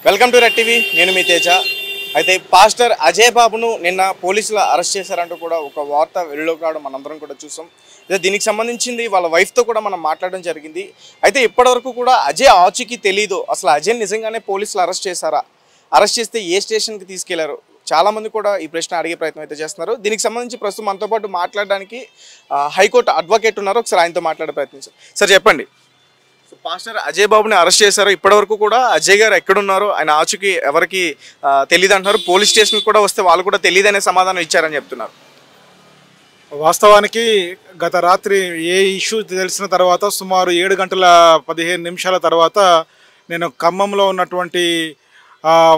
Welcome to red TV. నేను మీ తేజ. అయితే pastor Ajay బాబును నిన్న పోలీసులు అరెస్ట్ చేశారంటూ కూడా ఒక వార్త వెలుగులోకి రావడం మనందరం కూడా చూసాం. అయితే దీనికి సంబంధించింది వాళ్ళ వైఫ్తో కూడా మనం మాట్లాడడం జరిగింది. అయితే ఇప్పటివరకు కూడా అజయ్ ఆచూకీ తెలీదు. అసలు అజయ్ నిజంగానే పోలీసులు అరెస్ట్ చేశారా, అరెస్ట్ చేస్తే ఏ స్టేషన్కి తీసుకెళ్లారు, చాలామంది కూడా ఈ ప్రశ్న అడిగే ప్రయత్నం అయితే చేస్తున్నారు. దీనికి సంబంధించి ప్రస్తుతం మనతో పాటు మాట్లాడడానికి హైకోర్టు అడ్వకేట్ ఉన్నారు. ఒకసారి ఆయనతో మాట్లాడే ప్రయత్నించారు. సార్ చెప్పండి, పాస్టర్ అజయ్ బాబుని అరెస్ట్ చేశారు. ఇప్పటివరకు కూడా అజయ్ గారు ఎక్కడున్నారో ఆయన ఆచూకీ ఎవరికి తెలియదు అంటున్నారు. పోలీస్ స్టేషన్ కూడా వస్తే వాళ్ళు కూడా తెలియదు అనే సమాధానం ఇచ్చారని చెప్తున్నారు. వాస్తవానికి గత రాత్రి ఏ ఇష్యూ తెలిసిన తర్వాత సుమారు 7 గంటల 15 నిమిషాల తర్వాత నేను ఖమ్మంలో ఉన్నటువంటి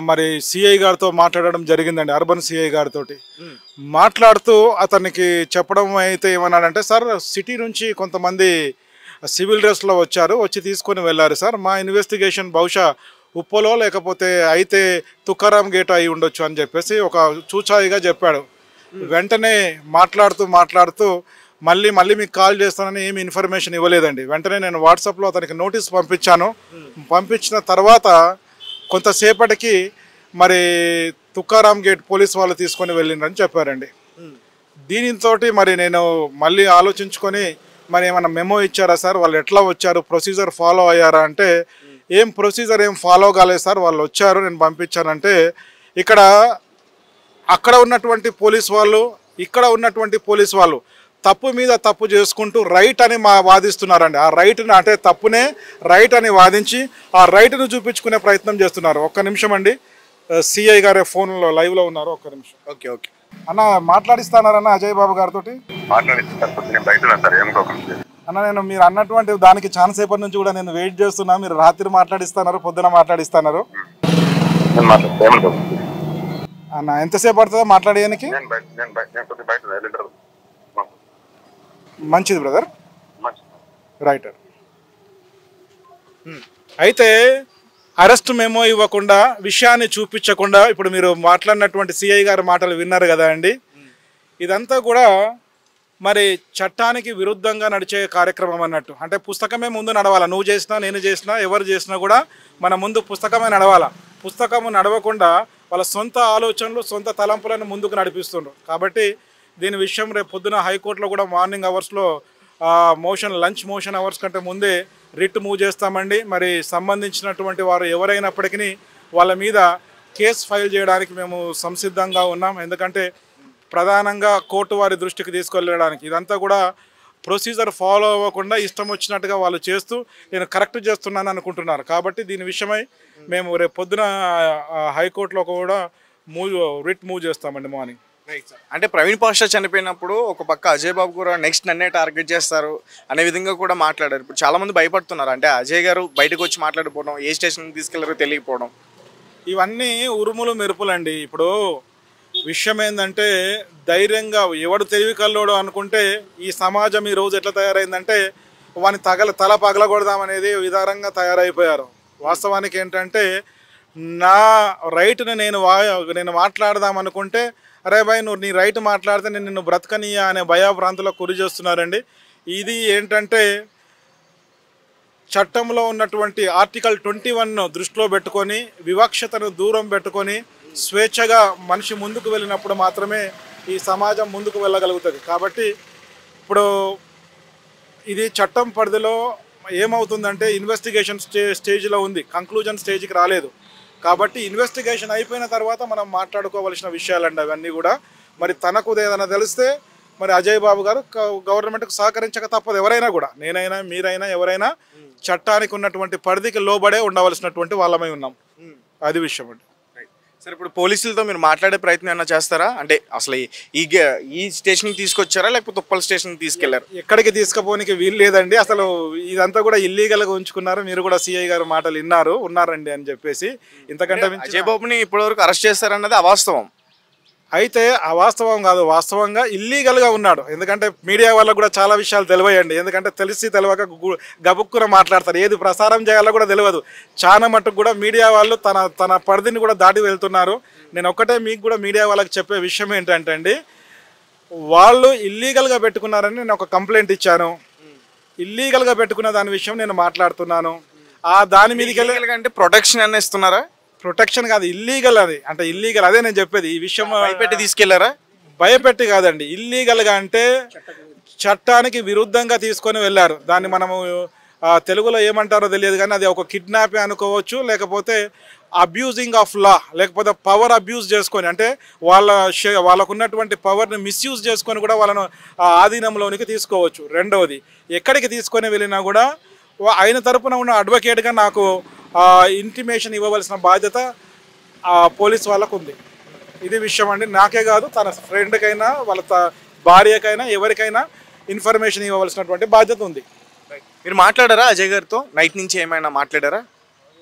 మరి సిఐ గారితో మాట్లాడడం జరిగిందండి. అర్బన్ సిఐ గారితో మాట్లాడుతూ అతనికి చెప్పడం అయితే ఏమన్నాడంటే, సార్ సిటీ నుంచి కొంతమంది సివిల్ డ్రెస్లో వచ్చి తీసుకొని వెళ్ళారు సార్. మా ఇన్వెస్టిగేషన్ బహుశా ఉప్పలో లేకపోతే అయితే తుకారాం గేట్ అయి ఉండొచ్చు అని చెప్పేసి ఒక చూచాయిగా చెప్పాడు. వెంటనే మాట్లాడుతూ మళ్ళీ మీకు కాల్ చేస్తానని ఏమి ఇన్ఫర్మేషన్ ఇవ్వలేదండి. వెంటనే నేను వాట్సాప్లో అతనికి నోటీస్ పంపించాను. పంపించిన తర్వాత కొంతసేపటికి మరి తుకారాం గేట్ పోలీస్ వాళ్ళు తీసుకొని వెళ్ళిండ్రని చెప్పారండి. దీనితో మరి నేను మళ్ళీ ఆలోచించుకొని మరి ఏమైనా మెమో ఇచ్చారా సార్, వాళ్ళు ఎట్లా వచ్చారు, ప్రొసీజర్ ఫాలో అయ్యారా అంటే, ఏం ప్రొసీజర్ ఏం ఫాలో కాలేదు సార్, వాళ్ళు వచ్చారు నేను పంపించానంటే, అక్కడ ఉన్నటువంటి పోలీస్ వాళ్ళు ఇక్కడ ఉన్నటువంటి పోలీస్ వాళ్ళు తప్పు మీద తప్పు చేసుకుంటూ రైట్ అని వాదిస్తున్నారండి. ఆ రైట్ని అంటే తప్పునే రైట్ అని వాదించి ఆ రైట్ను చూపించుకునే ప్రయత్నం చేస్తున్నారు. ఒక్క నిమిషం అండి, సిఐ గారే ఫోన్లో లైవ్లో ఉన్నారు. ఒక్క నిమిషం. ఓకే అన్న మాట్లాడిస్తానారన్న అజయ్ బాబు గారితో. అన్న నేను మీరు అన్నటువంటి దానికి చాలా సేపటి నుంచి కూడా నేను వెయిట్ చేస్తున్నా. మీరు రాత్రి మాట్లాడిస్తున్నారు, పొద్దున మాట్లాడిస్తున్నారు అన్న. ఎంతసేపు పడుతుందో మాట్లాడేయడానికి? మంచిది బ్రదర్, రైట్. అయితే అరెస్ట్ మెమో ఇవ్వకుండా, విషయాన్ని చూపించకుండా, ఇప్పుడు మీరు మాట్లాడినటువంటి సిఐ గారి మాటలు విన్నారు కదా అండి. ఇదంతా కూడా మరి చట్టానికి విరుద్ధంగా నడిచే కార్యక్రమం అన్నట్టు. అంటే పుస్తకమే ముందు నడవాలా, నువ్వు చేసినా నేను చేసినా ఎవరు చేసినా కూడా మన ముందు పుస్తకమే నడవాలా. పుస్తకము నడవకుండా వాళ్ళ సొంత ఆలోచనలు సొంత తలంపులను ముందుకు నడిపిస్తుండ్రు. కాబట్టి దీని విషయం రేపు పొద్దున హైకోర్టులో కూడా మార్నింగ్ అవర్స్లో లంచ్ మోషన్ అవర్స్ కంటే ముందే రిట్ మూవ్ చేస్తామండి. మరి సంబంధించినటువంటి వారు ఎవరైనప్పటికీ వాళ్ళ మీద కేసు ఫైల్ చేయడానికి మేము సంసిద్ధంగా ఉన్నాం. ఎందుకంటే ప్రధానంగా కోర్టు వారి దృష్టికి తీసుకెళ్ళడానికి ఇదంతా కూడా ప్రొసీజర్ ఫాలో అవ్వకుండా ఇష్టం వచ్చినట్టుగా వాళ్ళు చేస్తూ నేను కరెక్ట్ చేస్తున్నాను అనుకుంటున్నారు. కాబట్టి దీని విషయమై మేము రేపు పొద్దున హైకోర్టులో కూడా రిట్ మూవ్ చేస్తామండి మార్నింగ్. అంటే ప్రవీణ్ పాస్టర్ చనిపోయినప్పుడు ఒక పక్క అజయ్ బాబు కూడా నెక్స్ట్ నన్నే టార్గెట్ చేస్తారు అనే విధంగా కూడా మాట్లాడారు. ఇప్పుడు చాలామంది భయపడుతున్నారు. అంటే అజయ్ గారు బయటకు వచ్చి మాట్లాడిపోవడం, ఏ స్టేషన్కి తీసుకెళ్లారో తెలియకపోవడం, ఇవన్నీ ఉరుములు మెరుపులండి. ఇప్పుడు విషయం ఏంటంటే, ధైర్యంగా ఎవడు తెలివి కల్లోడు అనుకుంటే ఈ సమాజం ఈరోజు ఎట్లా తయారైందంటే వాని తల పగలగొడదామనేది విధానంగా తయారైపోయారు. వాస్తవానికి ఏంటంటే, నా రైట్ని నేను మాట్లాడదాం అనుకుంటే, అరే భాయ్ నువ్వు నీ రైట్ మాట్లాడితే నేను నిన్ను బ్రతకనీయా అనే భయభ్రాంతులకు గురి చేస్తున్నారండి. ఇది ఏంటంటే చట్టంలో ఉన్నటువంటి ఆర్టికల్ 21 దృష్టిలో పెట్టుకొని, వివక్షతను దూరం పెట్టుకొని స్వేచ్ఛగా మనిషి ముందుకు వెళ్ళినప్పుడు మాత్రమే ఈ సమాజం ముందుకు వెళ్ళగలుగుతుంది. కాబట్టి ఇప్పుడు ఇది చట్టం పరిధిలో ఏమవుతుందంటే ఇన్వెస్టిగేషన్ స్టేజ్లో ఉంది, కంక్లూజన్ స్టేజ్కి రాలేదు. కాబట్టి ఇన్వెస్టిగేషన్ అయిపోయిన తర్వాత మనం మాట్లాడుకోవాల్సిన విషయాలండి అవన్నీ కూడా. మరి తనకు ఏదైనా తెలిస్తే మరి అజయ్ బాబు గారు గవర్నమెంట్కు సహకరించక తప్పదు. ఎవరైనా కూడా, నేనైనా మీరైనా ఎవరైనా చట్టానికి ఉన్నటువంటి పరిధికి లోబడే ఉండవలసినటువంటి వాళ్ళమై ఉన్నాం. అది విషయం అండి. సరే, ఇప్పుడు పోలీసులతో మీరు మాట్లాడే ప్రయత్నం ఏమైనా చేస్తారా? అంటే అసలు ఈ స్టేషన్కి తీసుకొచ్చారా లేకపోతే ఉప్పల్ స్టేషన్కి తీసుకెళ్లారు? ఎక్కడికి తీసుకుపోనికి వీలు లేదండి. అసలు ఇదంతా కూడా ఇల్లీగల్గా ఉంచుకున్నారు. మీరు కూడా సిఐ గారి మాటలు ఉన్నారండి అని చెప్పేసి. ఇంతకంటే అజయ్ బాబుని ఇప్పటివరకు అరెస్ట్ చేస్తారన్నది అవాస్తవం. అయితే అవాస్తవం కాదు, వాస్తవంగా ఇల్లీగల్గా ఉన్నాడు. ఎందుకంటే మీడియా వాళ్ళకు కూడా చాలా విషయాలు తెలియయండి. ఎందుకంటే తెలిసి తెలియక గబుక్కున మాట్లాడతారు, ఏది ప్రసారం చేయాలో కూడా తెలియదు. చాలా మట్టుకు కూడా మీడియా వాళ్ళు తన పరిధిని కూడా దాటి వెళ్తున్నారు. నేను ఒక్కటే మీకు కూడా మీడియా వాళ్ళకి చెప్పే విషయం ఏంటంటే అండి, వాళ్ళు ఇల్లీగల్గా పెట్టుకున్నారని నేను ఒక కంప్లైంట్ ఇచ్చాను. ఇల్లీగల్గా పెట్టుకున్న దాని విషయం నేను మాట్లాడుతున్నాను. దాని మీదకి అంటే ప్రొటెక్షన్ అని ఇస్తున్నారా? ప్రొటెక్షన్ కాదు, ఇల్లీగల్ అది. అంటే ఇల్లీగల్, అదే నేను చెప్పేది. ఈ విషయం భయపెట్టి తీసుకెళ్లారా? భయపెట్టి కాదండి, ఇల్లీగల్గా అంటే చట్టానికి విరుద్ధంగా తీసుకొని వెళ్ళారు. దాన్ని మనము తెలుగులో ఏమంటారో తెలియదు కానీ అది ఒక కిడ్నాప్ అనుకోవచ్చు, లేకపోతే అబ్యూజింగ్ ఆఫ్ లా, లేకపోతే పవర్ అబ్యూజ్ చేసుకొని, అంటే వాళ్ళకు ఉన్నటువంటి పవర్ని మిస్యూజ్ చేసుకొని కూడా వాళ్ళను ఆధీనంలోనికి తీసుకోవచ్చు. రెండవది, ఎక్కడికి తీసుకొని వెళ్ళినా కూడా ఆయన తరపున ఉన్న అడ్వకేట్గా నాకు ఇంటిమేషన్ ఇవ్వవలసిన బాధ్యత పోలీస్ వాళ్ళకు ఉంది. ఇది విషయం అండి. నాకే కాదు, తన ఫ్రెండ్కైనా వాళ్ళ భార్యకైనా ఎవరికైనా ఇన్ఫర్మేషన్ ఇవ్వవలసినటువంటి బాధ్యత ఉంది. మీరు మాట్లాడారా అజయ్ గారితో? నైట్ నుంచి ఏమైనా మాట్లాడారా?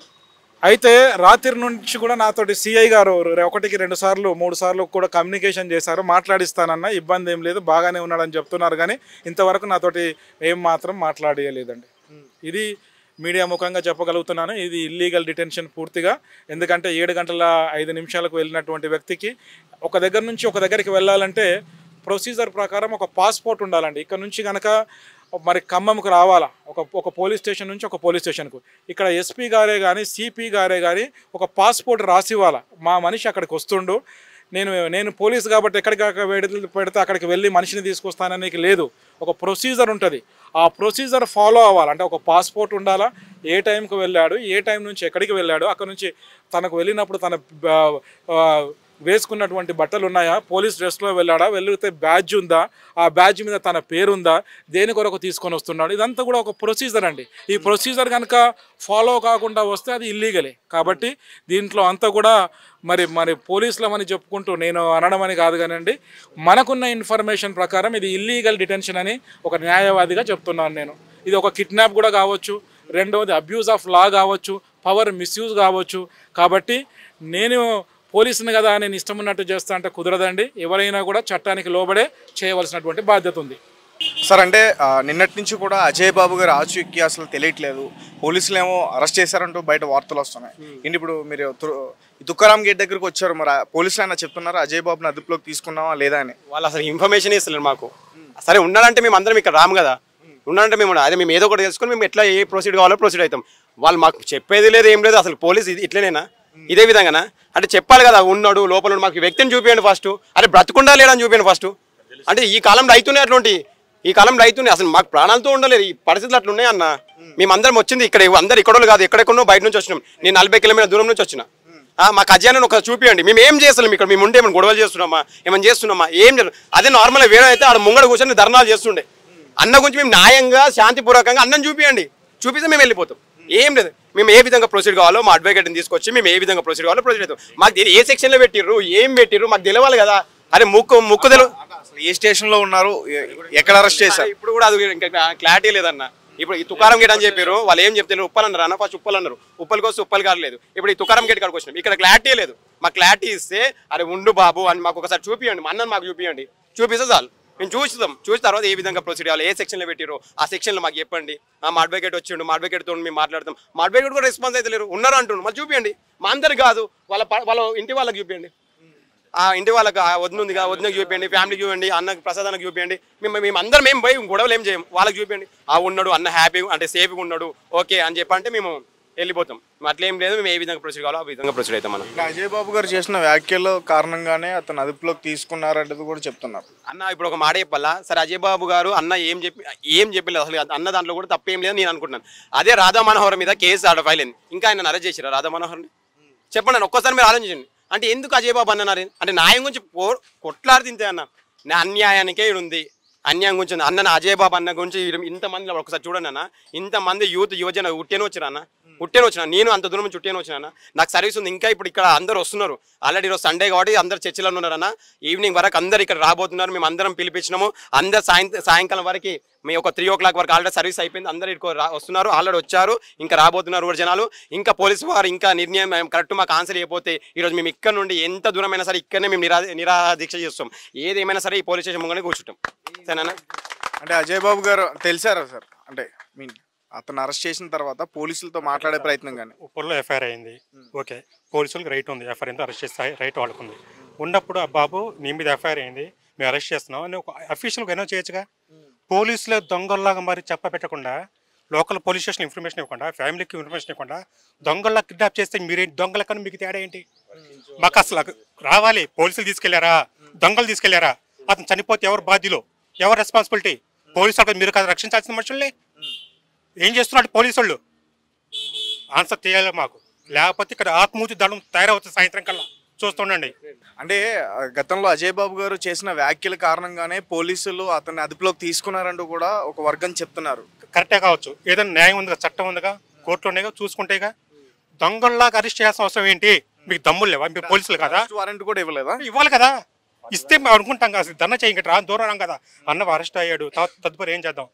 అయితే రాత్రి నుంచి కూడా నాతోటి సిఐ గారు 1కి 2 సార్లు 3 సార్లు కూడా కమ్యూనికేషన్ చేశారు. మాట్లాడిస్తానన్న, ఇబ్బంది ఏం లేదు, బాగానే ఉన్నాడని చెప్తున్నారు కానీ ఇంతవరకు నాతోటి ఏం మాత్రం మాట్లాడలేదండి. ఇది మీడియా ముఖంగా చెప్పగలుగుతున్నాను. ఇది ఇల్లీగల్ డిటెన్షన్ పూర్తిగా. ఎందుకంటే 7 గంటల 5 నిమిషాలకు వెళ్ళినటువంటి వ్యక్తికి ఒక దగ్గర నుంచి ఒక దగ్గరికి వెళ్ళాలంటే ప్రొసీజర్ ప్రకారం ఒక పాస్పోర్ట్ ఉండాలండి. ఇక్కడ నుంచి కనుక మరి ఖమ్మంకు రావాలా, ఒక పోలీస్ స్టేషన్ నుంచి ఒక పోలీస్ స్టేషన్కు, ఇక్కడ ఎస్పీ గారే కానీ సిపి గారే కానీ ఒక పాస్పోర్ట్ రాసివ్వాలా. మా మనిషి అక్కడికి వస్తుండు, నేను పోలీసు కాబట్టి ఎక్కడికి పెడితే అక్కడికి వెళ్ళి మనిషిని తీసుకొస్తానని లేదు. ఒక ప్రొసీజర్ ఉంటుంది, ఆ ప్రొసీజర్ ఫాలో అవ్వాలి. అంటే ఒక పాస్పోర్ట్ ఉండాలా, ఏ టైంకి వెళ్ళాడు, ఏ టైం నుంచి ఎక్కడికి వెళ్ళాడు, అక్కడ నుంచి తనకు వెళ్ళినప్పుడు తన వేసుకున్నటువంటి బట్టలు ఉన్నాయా, పోలీస్ డ్రెస్లో వెళ్ళాడా, వెళ్తే బ్యాడ్జ్ ఉందా, ఆ బ్యాడ్జ్ మీద తన పేరుందా, దేని కొరకు తీసుకొని వస్తున్నాడు, ఇదంతా కూడా ఒక ప్రొసీజర్ అండి. ఈ ప్రొసీజర్ కనుక ఫాలో కాకుండా వస్తే అది ఇల్లీగలే. కాబట్టి దీంట్లో అంతా కూడా మరి పోలీసులమని చెప్పుకుంటూ నేను అనడం అని కాదు కానండి, మనకున్న ఇన్ఫర్మేషన్ ప్రకారం ఇది ఇల్లీగల్ డిటెన్షన్ అని ఒక న్యాయవాదిగా చెప్తున్నాను నేను. ఇది ఒక కిడ్నాప్ కూడా కావచ్చు, రెండవది అబ్యూజ్ ఆఫ్ లా కావచ్చు, పవర్ మిస్యూజ్ కావచ్చు. కాబట్టి నేను పోలీసుని కదా నేను ఇష్టం ఉన్నట్టు చేస్తా అంటే కుదరదండి. ఎవరైనా కూడా చట్టానికి లోబడే చేయవలసినటువంటి బాధ్యత ఉంది. సార్, అంటే నిన్నటి నుంచి కూడా అజయ్ బాబు గారు ఆచూకీ అసలు తెలియట్లేదు, పోలీసులు ఏమో అరెస్ట్ చేశారంటూ బయట వార్తలు వస్తున్నాయి. ఇంక ఇప్పుడు మీరు తుకారాం గేట్ దగ్గరకు వచ్చారు, మరి పోలీసులు అయినా చెప్తున్నారు అజయ్ బాబుని అదుపులోకి తీసుకున్నావా లేదా అని? వాళ్ళు అసలు ఇన్ఫర్మేషన్ ఇస్తలేరు మాకు. సరే ఉన్నాడంటే మేము అందరం ఇక్కడ రాము కదా, ఉన్నాడంటే మేము ఏదో ఒకటి తెలుసుకొని మేము ఎట్లా ఏ ప్రొసీడ్ కావాలో ప్రొసీడ్ అవుతాం. వాళ్ళు మాకు చెప్పేది లేదు, ఏం లేదు. అసలు పోలీసు ఇట్లనేనా, ఇదే విధంగానా? అంటే చెప్పాలి కదా, ఉన్నాడు లోపల, మాకు వ్యక్తిని చూపించండి ఫస్ట్. అరే బ్రతుకుండా లేడని చూపించండి ఫస్ట్. అంటే ఈ కాలంలో అవుతున్నాయి అట్లాంటి, ఈ కాలంలో అవుతున్నాయి. అసలు మాకు ప్రాణాలతో ఉండలేదు, ఈ పరిస్థితులు అట్లా ఉన్నాయి అన్న. మేమందరం వచ్చింది ఇక్కడ, అందరు ఇక్కడ కాదు, ఎక్కడెక్కడో బయట నుంచి వచ్చినాం. నేను 40 కిలోమీటర్ల దూరం నుంచి వచ్చిన. మాకు అజయాన్ని ఒక చూపించండి. మేము ఏం చేస్తున్నాం ఇక్కడ, మేము ఉంటే ఏమైనా గొడవలు చేస్తున్నామా, ఏమైనా చేస్తున్నామా, ఏం చేయాలి? అదే నార్మల్గా వేరే అయితే ఆడ ముంగడ కూర్చొని ధర్నాలు చేస్తుండే. అన్న గురించి మేము న్యాయంగా శాంతిపూర్వకంగా అన్నం చూపించండి, చూపిస్తే మేము వెళ్ళిపోతాం. ఏం లేదు, మేము ఏ విధంగా ప్రొసీడ్ కావాలో మా అడ్వకేట్ని తీసుకొచ్చి మేము ఏ విధంగా ప్రొసీడ్ కావాలో ప్రొసీడ్ అవుతాం. మాకు ఏ సెక్షన్లో పెట్టిర్రు, ఏం పెట్టిర్రు మాకు తెలియాలి కదా. అరే ముక్కు తెలియదు, ఏ స్టేషన్లో ఉన్నారు, ఎక్కడ అరెస్ట్ చేశారు, ఇప్పుడు కూడా అది ఇంకా క్లారిటీ లేదన్న. ఇప్పుడు ఈ తుకారం గేట్ అని చెప్పారు, వాళ్ళు ఏం చెప్తారు, ఉప్పలు అన్నారు అన్న, ఫస్ట్ ఉప్పలు అన్నారు, ఉప్పలకి వస్తే ఉప్పలు కాలేదు. ఇప్పుడు ఈ తుకారం గేట్ కాడికి వచ్చినాం, ఇక్కడ క్లారిటీ లేదు. మాకు క్లారిటీ ఇస్తే అరే ఉండు బాబు అని మాకు ఒకసారి చూపియండి, మా అన్నని మాకు చూపియండి, చూపిస్తే చాలు మేము చూస్తాం. చూసిన తర్వాత ఏ విధంగా ప్రొసీడ్ అవ్వాలి, ఏ సెక్షన్లో పెట్టిరో ఆ సెక్షన్లో మాకు చెప్పండి. మా అడ్వకేట్ వచ్చిండు, మా అడ్వకేట్తో మేము మాట్లాడతాం. మా అడ్వకేట్ కూడా రెస్పాన్స్ అయితే లేరు, ఉన్నారు అంటుండు, మళ్ళీ చూపించండి. మా అందరు కాదు, వాళ్ళ ఇంటి వాళ్ళకి చూపించండి, ఆ ఇంటి వాళ్ళకి వదినుందిగా వదినకి చూపించండి, ఫ్యామిలీకి చూపించండి, అన్నకి ప్రసాదానికి చూపించండి. మేము అందరం ఏం పోయి గొడవలు ఏం చేయం, వాళ్ళకి చూపించండి. ఉన్నాడు అన్న హ్యాపీగా అంటే సేఫ్గా ఉన్నాడు ఓకే అని చెప్పంటే మేము వెళ్ళిపోతాం. అట్లేం లేదు, మేము ఏ విధంగా ప్రొసీడ్ కావాలో ఆ విధంగా ప్రొసీడ్ అవుతాం. మనం అజయ్ బాబు గారు చేసిన వ్యాఖ్యల కారణంగానే అతను అదుపులోకి తీసుకున్నారంటది కూడా చెప్తున్నారు అన్న. ఇప్పుడు ఒక మాట చెప్పాలా సరే, అజయ్ బాబు గారు అన్న ఏం చెప్పలేదు అసలు, అన్న దాంట్లో కూడా తప్పేం లేదు నేను అనుకుంటున్నాను. అదే రాధా మనోహర్ మీద కేసు ఆడ ఫైల్ అయింది, ఇంకా ఆయన అరెస్ట్ చేసిరా రాధా మనోహర్ని? చెప్పండి ఒక్కసారి మీరు ఆలోచించండి. అంటే ఎందుకు అజయ్ బాబు అన్నారు అంటే న్యాయం గురించి కొట్లాడి తింటే అన్న, నా అన్యాయానికే ఉంది, అన్యాయం గురించి అన్న అజయ్ బాబు అన్న గురించి ఇంతమంది ఒకసారి చూడండి అన్న, ఇంతమంది యువజన ఉట్టేనే వచ్చారు అన్న, ఉట్టేనే వచ్చినా, నేను అంత దూరం నుంచి ఉట్టేనే వచ్చినా. నాకు సర్వీస్ ఉంది, ఇంకా ఇప్పుడు ఇక్కడ అందరు వస్తున్నారు. ఆల్రెడీ ఈరోజు సండే కాబట్టి అందరు చర్చిలో ఉన్నారన్న. ఈవినింగ్ వరకు అందరు ఇక్కడ రాబోతున్నారు, మేము అందరం పిలిపించినాము. అందరు సాయంకాలం వరకు మేము ఒక 3 o'clock వరకు ఆల్రెడీ సర్వీస్ అయిపోయింది, అందరు ఇక్కడ వస్తున్నారు, ఆల్రెడీ వచ్చారు, ఇంకా రాబోతున్నారు కూడా జనాలు. ఇంకా పోలీసు వారు ఇంకా నిర్ణయం కరెక్ట్ మాకు ఆన్సర్ అయిపోతే ఈరోజు మేము ఇక్కడ నుండి ఎంత దూరమైనా సరే ఇక్కడనే మేము నిరాదీక్ష చేస్తాం. ఏదేమైనా సరే ఈ పోలీస్ స్టేషన్ ముంగనే కూర్చుంటాం. సరేనా? అంటే అజయ్ బాబు గారు తెలిసారా సార్, అంటే మీన్ అతను అరెస్ట్ చేసిన తర్వాత పోలీసులతో మాట్లాడే ప్రయత్నం కానీ? ఉప్పల్లో ఎఫ్ఐఆర్ అయింది, ఓకే, పోలీసులకు రైట్ ఉంది, ఎఫ్ఐఆర్ అయితే అరెస్ట్ చేస్తే రైట్ వాళ్ళకుంది. ఉన్నప్పుడు ఆ బాబు నీ మీద ఎఫ్ఐఆర్ అయింది, మేము అరెస్ట్ చేస్తున్నాం అని ఒక అఫీషియల్గా అయినా చేయొచ్చుగా. పోలీసులే దొంగల్లాగా మరి చెప్ప పెట్టకుండా లోకల్ పోలీస్ స్టేషన్ ఇన్ఫర్మేషన్ ఇవ్వకుండా, ఫ్యామిలీకి ఇన్ఫర్మేషన్ ఇవ్వకుండా దొంగల్లా కిడ్నాప్ చేస్తే మీరేంటి దొంగల కన్నా మీకు తేడా ఏంటి? మాకు అసలు రావాలి. పోలీసులు తీసుకెళ్లారా, దొంగలు తీసుకెళ్లారా? అతను చనిపోతే ఎవరు బాధ్యులు, ఎవరు రెస్పాన్సిబిలిటీ? పోలీసులు మీరు కదా రక్షించాల్సిన మనుషుల్ని. ఏం చేస్తున్నారు పోలీసు వాళ్ళు? ఆన్సర్ చేయాలి మాకు, లేకపోతే ఇక్కడ ఆత్మహత్య దండం తయారవుతుంది సాయంత్రం కల్లా. చూస్తుండండి. అంటే గతంలో అజయ్ బాబు గారు చేసిన వ్యాఖ్యల కారణంగానే పోలీసులు అతన్ని అదుపులోకి తీసుకున్నారంటూ కూడా ఒక వర్గం చెప్తున్నారు. కరెక్టే కావచ్చు, ఏదైనా న్యాయం ఉందిగా, చట్టం ఉందిగా, కోర్టులు ఉన్నాయిగా, చూసుకుంటేగా. దొంగల్లాగా అరెస్ట్ చేయాల్సిన అవసరం ఏంటి? మీకు దమ్ములు లేవా? మీరు పోలీసులు కదా, వారెంట్ కూడా ఇవ్వలేదా? ఇవ్వాలి కదా. ఇస్తే మేము అనుకుంటాం కదా, దండ చేయండి రా, దూరం రాం కదా. అన్న అరెస్ట్ అయ్యాడు, తదుపరి ఏం చేద్దాం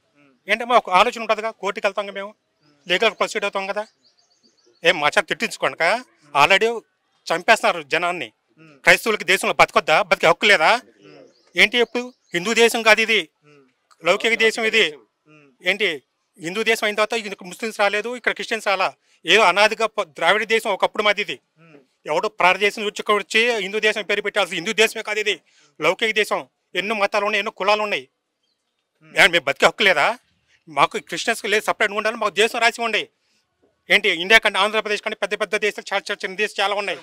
ఏంటమ్మా ఒక ఆలోచన ఉంటుందిగా. కోర్టుకి వెళ్తాం మేము, లీగల్ ప్రొసీడ్ అవుతాం కదా. ఏం మాచారు తిట్టించుకోండి. ఆల్రెడీ చంపేస్తున్నారు జనాన్ని. క్రైస్తవులకి దేశంలో బతకొద్దా? బతికే హక్కు లేదా ఏంటి? ఎప్పుడు హిందూ దేశం కాదు ఇది, లౌకిక దేశం ఇది. ఏంటి హిందూ దేశం అయిన తర్వాత ఇక్కడ ముస్లిమ్స్ రాలేదు, ఇక్కడ క్రిస్టియన్స్ రాలా. ఏదో అనాదిగా ద్రావిడ దేశం ఒకప్పుడు మాది ఇది. ఎవడో ప్రారదేశం వచ్చి హిందూ దేశం పేరు పెట్టాల్సి. హిందూ దేశమే కాదు ఇది, లౌకిక దేశం. ఎన్నో మతాలు ఉన్నాయి, ఎన్నో కులాలు ఉన్నాయి. మేము బతికే హక్కు లేదా? మాకు క్రిస్టియన్స్కి లేదు, సపరేట్గా ఉండాలి. మాకు దేశం రాసి ఉండే. ఏంటి ఇండియా కంటే ఆంధ్రప్రదేశ్ కంటే పెద్ద పెద్ద దేశాలు, చాలా చిన్న దేశాలు చాలా ఉన్నాయి.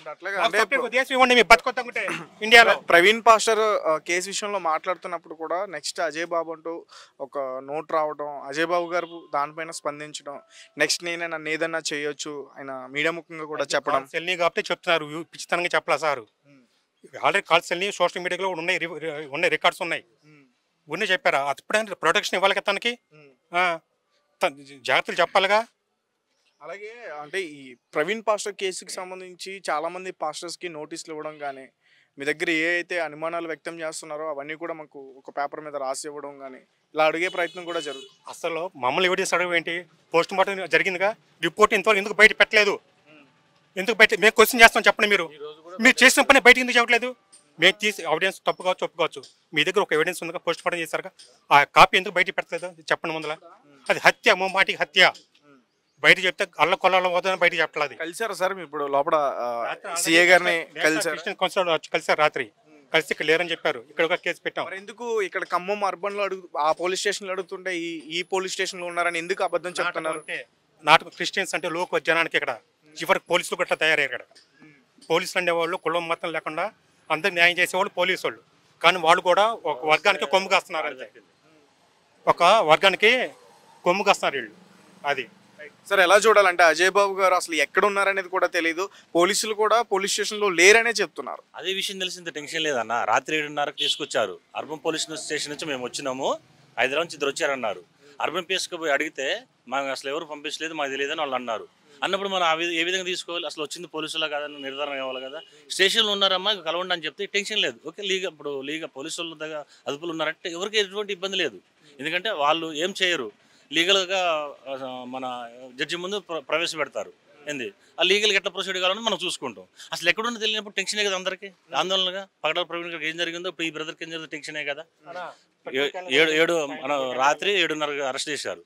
దేశం ఇవ్వండి మేము బతుకొద్దామంటే ఇండియాలో. ప్రవీణ్ పాస్టర్ కేసు విషయంలో మాట్లాడుతున్నప్పుడు కూడా నెక్స్ట్ అజయ్ బాబు అంటూ ఒక నోట్ రావడం, అజయ్ బాబు గారు దానిపైన స్పందించడం, నెక్స్ట్ నేనే నన్ను ఏదన్నా చేయొచ్చు ఆయన మీడియా ముఖంగా కూడా చెప్పడం. సెల్ని కాబట్టి చెప్తున్నారు, పిచ్చితనంగా చెప్పలా సార్. ఆల్రెడీ కాల్స్ సెల్ని సోషల్ మీడియాలో ఉన్నాయి రికార్డ్స్ ఉన్నాయి. ఉన్నాయి చెప్పారా? అప్పుడైనా ప్రొటెక్షన్ ఇవ్వాలి కదా తనకి, జాగ్రత్తలు చెప్పాలిగా. అలాగే అంటే ఈ ప్రవీణ్ పాస్టర్ కేసుకి సంబంధించి చాలామంది పాస్టర్స్కి నోటీసులు ఇవ్వడం కానీ, మీ దగ్గర ఏ అయితే అనుమానాలు వ్యక్తం చేస్తున్నారో అవన్నీ కూడా మాకు ఒక పేపర్ మీద రాసి ఇవ్వడం కానీ ఇలా అడిగే ప్రయత్నం కూడా జరుగుతుంది. అసలు మమ్మల్ని ఎవిడెన్స్ అడగడం ఏంటి? పోస్ట్ మార్టం జరిగిందిగా, రిపోర్ట్ ఇంతవరకు ఎందుకు బయట పెట్టలేదు? ఎందుకు బయట మేము క్వశ్చన్ చేస్తాం చెప్పండి. మీరు చేసిన పని బయట ఎందుకు చెప్పలేదు? మేము తీసి ఎవిడెన్స్ తప్పు కావచ్చు, ఒప్పుకోవచ్చు. మీ దగ్గర ఒక ఎవిడెన్స్ ఉందిగా, పోస్ట్ మార్టం చేశారుగా, ఆ కాపీ ఎందుకు బయట పెట్టలేదు చెప్పండి ముందులా. అది హత్య, ముమ్మాటికి హత్య. బయట చెప్తే అల్ల కొల్లాల పోతుందని బయట చెప్పలేదు. కలిసారా సార్ ఇప్పుడు లోపల సిఏ గారిని కలిసారు రాత్రి. కలిసి ఇక్కడ లేరని చెప్పారు. ఇక్కడ ఒక కేసు పెట్టాం. మరి ఎందుకు ఇక్కడ ఖమ్మం అర్బన్ లో ఆ పోలీస్ స్టేషన్ లో అడుగుతుంటే ఈ పోలీస్ స్టేషన్ లో ఉన్నారని ఎందుకు అబద్ధం చెప్తున్నారు? నాటు క్రిస్టియన్స్ అంటే లోక జనానికి ఇక్కడ చివరికి పోలీసులు గట్రా తయారయ్యారు. ఇక్కడ పోలీసులు అనేవాళ్ళు కులం మతం లేకుండా అందరికి న్యాయం చేసేవాళ్ళు పోలీసు వాళ్ళు. కానీ వాళ్ళు కూడా ఒక వర్గానికి కొమ్ము కాస్తున్నారు. అంతే, ఒక వర్గానికి కొమ్ము కాస్తున్నారు వీళ్ళు. అది సార్ ఎలా చూడాలంటే అజయ్ బాబు గారు అసలు ఎక్కడ ఉన్నారనేది కూడా తెలియదు. పోలీసులు కూడా పోలీస్ స్టేషన్ లో లేరనే చెప్తున్నారు. అదే విషయం తెలిసింది టెన్షన్ లేదన్న. రాత్రి 7:30కి తీసుకొచ్చారు. అర్బన్ పోలీస్ స్టేషన్ నుంచి మేము వచ్చినాము, హైదరాబాద్ నుంచి ఇద్దరు వచ్చారన్నారు. అర్బన్ పిఎస్కి పోయి అడిగితే మాకు అసలు ఎవరు పంపించలేదు, మాకు తెలియదని వాళ్ళు అన్నారు. అన్నప్పుడు మనం ఏ విధంగా తీసుకోవాలి? అసలు వచ్చింది పోలీసులా కాదని నిర్ధారణ కావాలి కదా. స్టేషన్లో ఉన్నారమ్మా కలవండి అని చెప్తే టెన్షన్ లేదు. ఓకే, ఇప్పుడు పోలీసుల దగ్గర అదుపులు ఉన్నారంటే ఎవరికి ఎటువంటి ఇబ్బంది లేదు. ఎందుకంటే వాళ్ళు ఏం చేయరు, లీగల్గా మన జడ్జి ముందు ప్రవేశపెడతారు. ఏంది ఆ లీగల్గా ఎట్లా ప్రొసీడ్ కావాలని మనం చూసుకుంటాం. అసలు ఎక్కడున్నా తెలియనప్పుడు టెన్షనే కదా అందరికీ, ఆందోళనగా. పగడాల ప్రవీణ్ గారికి ఏం జరిగిందో ఇప్పుడు ఈ బ్రదర్కి ఏం జరిగిందో టెన్షనే కదా. మన రాత్రి 7:30 అరెస్ట్ చేశారు.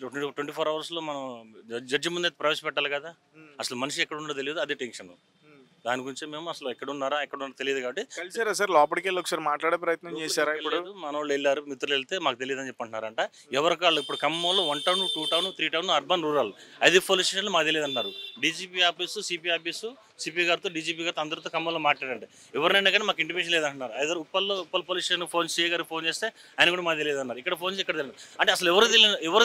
24 అవర్స్లో మనం జడ్జి ముందే ప్రవేశపెట్టాలి కదా. అసలు మనిషి ఎక్కడ ఉండదో తెలియదు, అదే టెన్షన్. దాని గురించి మేము అసలు ఎక్కడున్నారో తెలియదు కాబట్టి కలిసారా సార్? లోపలికి వెళ్ళి ఒకసారి మాట్లాడే ప్రయత్నం చేశారా? ఇప్పుడు మన వాళ్ళు వెళ్ళారు, మిత్రులు వెళ్తే మాకు తెలియదు అని చెప్పంటున్నారంట. ఎవరికాళ్ళు ఇప్పుడు ఖమ్మంలో 1 town 2 town 3 town urban rural 5 police స్టేషన్లు మాకు తెలియదు అన్నారు. DGP office, CP office, CP గారితో డీజీపీ గారితో అందరితో ఖమ్మంలో మాట్లాడండి. ఎవరైనా కానీ మాకు ఇంటిమేషన్ లేదంటున్నారు. Uppal police station phone CA గారికి ఫోన్ చేస్తే ఆయన కూడా మాకు తెలియదు అన్నారు. ఇక్కడ ఫోన్ చేసి ఇక్కడ తెలియదు అంటే అసలు ఎవరు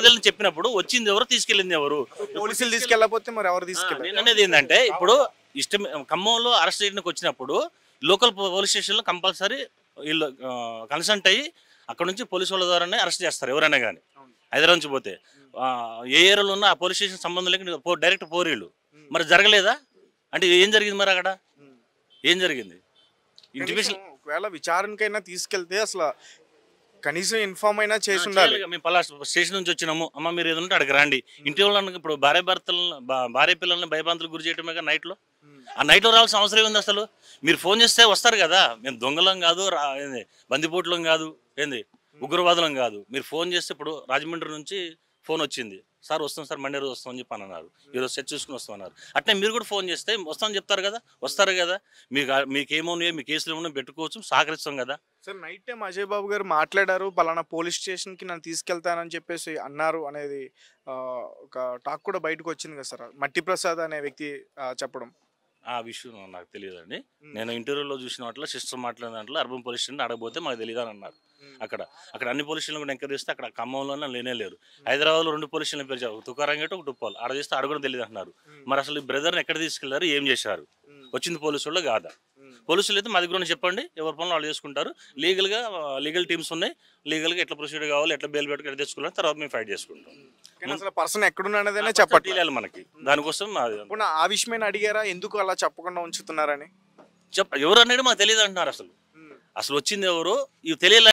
తెలియని చెప్పినప్పుడు వచ్చింది ఎవరు, తీసుకెళ్ళింది ఎవరు? పోలీసులు తీసుకెళ్ళకపోతే మరి ఎవరు తీసుకెళ్ళారు? నేను అనేది ఏంటంటే ఇప్పుడు ఇష్టం ఖమ్మంలో అరెస్ట్ చేయడానికి వచ్చినప్పుడు లోకల్ పోలీస్ స్టేషన్లో కంపల్సరీ వీళ్ళు కన్సల్ట్ అయ్యి అక్కడ నుంచి పోలీసు వాళ్ళ ద్వారానే అరెస్ట్ చేస్తారు ఎవరైనా కానీ. హైదరాబాద్ నుంచి పోతే ఏ ఏరియాలో ఉన్న ఆ పోలీస్ స్టేషన్ సంబంధం లేక డైరెక్ట్ పోరీళ్ళు. మరి జరగలేదా అంటే ఏం జరిగింది? మరి అక్కడ ఏం జరిగింది? ఇంటిమేషన్ ఒకవేళ విచారణకైనా తీసుకెళ్తే అసలు కనీసం ఇన్ఫార్మ్ అయినా చేసి ఉండాలి. మేము పలా స్టేషన్ నుంచి వచ్చినాము, అమ్మ మీరు ఏదంటే అక్కడికి రండి. ఇంటి వాళ్ళని ఇప్పుడు భార్య పిల్లల్ని భయభ్రాంతులకు గురి చేయటమే నైట్లో. ఆ నైట్లో రావాల్సిన అవసరం ఉంది అసలు? మీరు ఫోన్ చేస్తే వస్తారు కదా. మేము దొంగలం కాదు, బందిపోట్లం కాదు, ఏంది ఉగ్రవాదులం కాదు. మీరు ఫోన్ చేస్తే ఇప్పుడు రాజమండ్రి నుంచి ఫోన్ వచ్చింది, సార్ వస్తాం సార్ మండే రోజు వస్తామని చెప్పి అన్నారు. ఈరోజు సెట్ చూసుకుని వస్తామన్నారు. అట్నే మీరు కూడా ఫోన్ చేస్తే వస్తామని చెప్తారు కదా, వస్తారు కదా. మీకేమోన్నాయో మీ కేసులు ఏమన్నా పెట్టుకోవచ్చు, సహకరిస్తాం కదా. సార్ నైట్ టైం అజయ్ బాబు గారు మాట్లాడారు, పలానా పోలీస్ స్టేషన్కి నన్ను తీసుకెళ్తానని చెప్పేసి అన్నారు అనేది ఒక టాక్ కూడా బయటకు వచ్చింది కదా సార్, మట్టి ప్రసాద్ అనే వ్యక్తి చెప్పడం. ఆ విషయం నాకు తెలియదండి. నేను ఇంటర్వ్యూలో చూసిన వాటిలో సిస్టర్ మాట్లాడిన దాంట్లో అర్బన్ పోలీస్ స్టేషన్ అడగబోతే మాకు తెలియదు అని అన్నారు. అక్కడ అన్ని పోలీస్ స్టేషన్లు కూడా ఎంక్వైరీ చేస్తే అక్కడ ఖమ్మంలోనే లేనే లేరు. హైదరాబాద్లో 2 పోలీస్ స్టేషన్లు పేరు చెప్పారు, తుకారంగేట ఒక టుప్పాలు. ఆడ చేస్తే ఆడ కూడా తెలియదు అంటున్నారు. మరి అసలు ఈ బ్రదర్ని ఎక్కడ తీసుకెళ్లారు, ఏం చేశారు? వచ్చింది పోలీసు వాళ్ళు కాదా? పోలీసులు అయితే మా దగ్గర చెప్పండి, ఎవరి పనులు వాళ్ళు చేసుకుంటారు. లీగల్ టీమ్స్ ఉన్నాయి, లీగల్గా ఎట్లా ప్రొసీడర్ కావాలి, ఎట్లా బెయిల్ పెట్టుకుని ఎట్లా తెచ్చుకోవాలి, తర్వాత మేము ఫైట్ చేసుకుంటాం. అసలు పర్సన్ ఎక్కడున్నాడనే చెప్పట్లేదు తెలియాలి మనకి. దానికోసం ఆ విషయమైన అడిగారా, ఎందుకు అలా చెప్పకుండా ఉంచుతున్నారని? ఎవరు అనేది మాకు తెలియదు అంటున్నారు. అసలు వచ్చింది ఎవరు ఇవి తెలియాలి.